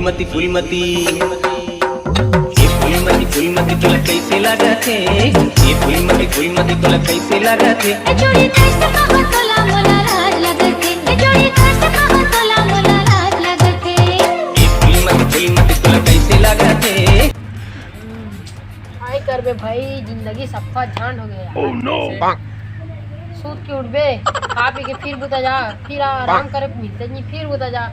फुलमती फुलमती फुलमती तुला कैसे लागते ये फुलमती तुला कैसे लागते ए जोड़ी कैसे कहो तोला मोला राज लगते ए जोड़ी कैसे कहो तोला मोला राज लगते ये फुलमती तुला कैसे लागते। हाय कर बे भाई जिंदगी सफा झांड हो गया। ओह नो सूत के उठ बे खा पी के फिर बुता जा फिर आराम करे मिलते नहीं फिर बुता जा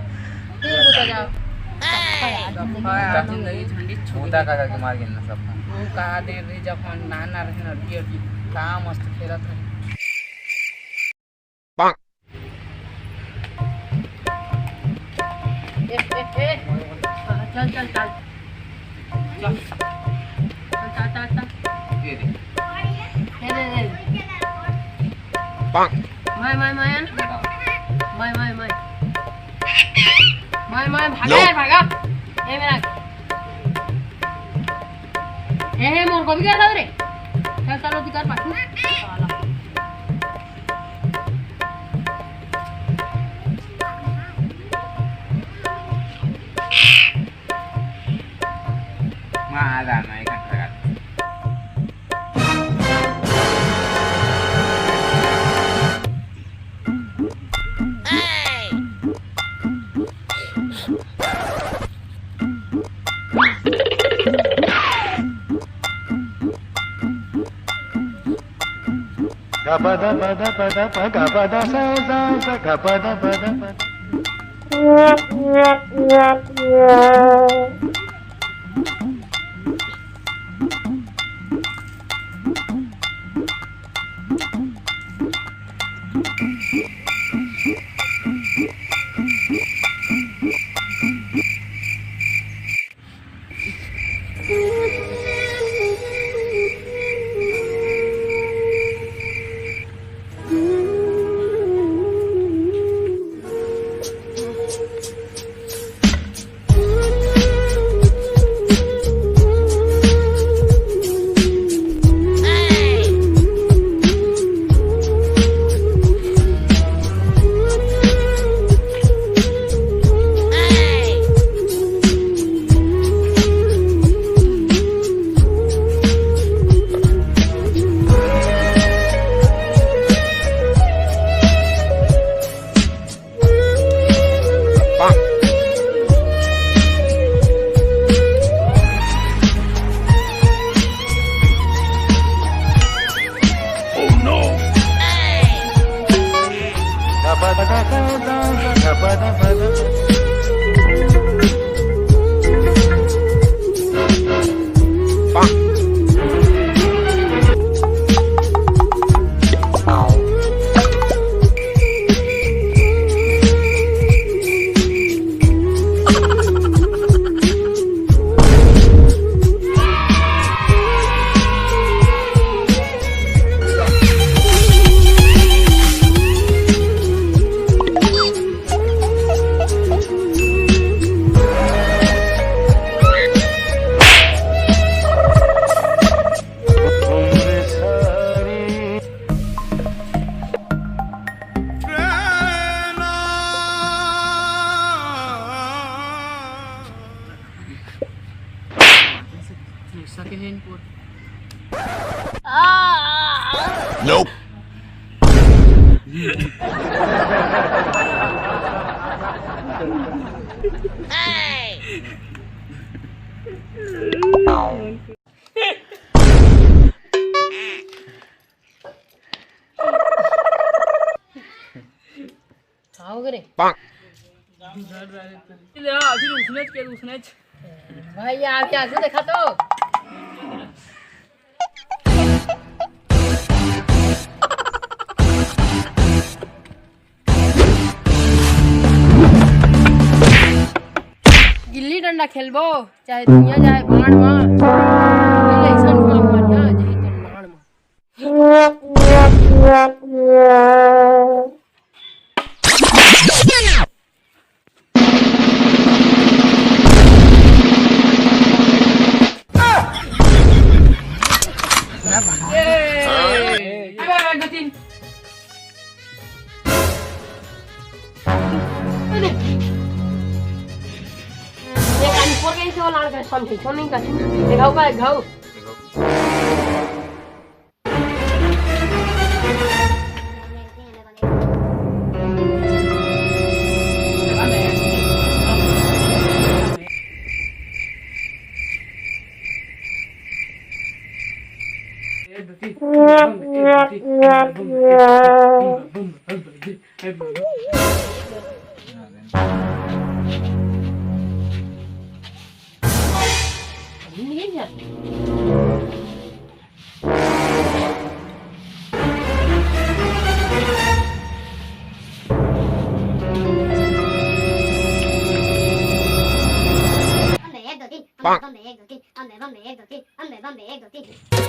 जिंदगी झंडी छोटा का के मार गिनना सब वो का दे रे जब नाना रहे नरकी का मस्त खेलत रहे चल मैं भागा ए मेरा ए मोर को भी कर रहा रे चलो दिखा पाछू साला मारा नाही कंटाळा Gapada pada pada pada gapada sa sa sa gapada pada pada. Nope. वगैरे भाई आगे आगे देखा तो गिल्ली डंडा खेलबो चाहे दुनिया जाए बाण मां ऐसा मां मारिया जही तो बाण से वाला के समझे छो नहीं का दिखाओ का घाव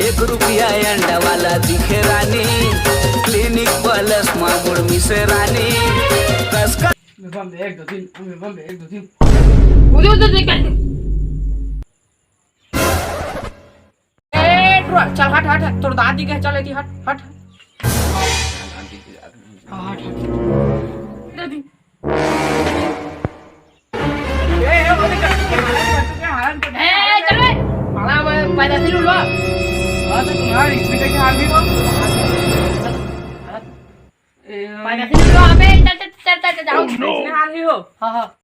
एक रुपया अंडा वाला दिखे रानी क्लिनिक प्लस मागुड़ मिसे रानी कसका बम एक दो तीन उधर उधर देख चल हट हट तोर दादी के चले थी हट हट हट दादी चलो माला मैं पैदा थी लो हाँ तो तुम्हारी इसमें कैसे हाल भी हो पैदा थी लो अबे चल चल चल चल जाओ इसमें हाल ही हो हां हां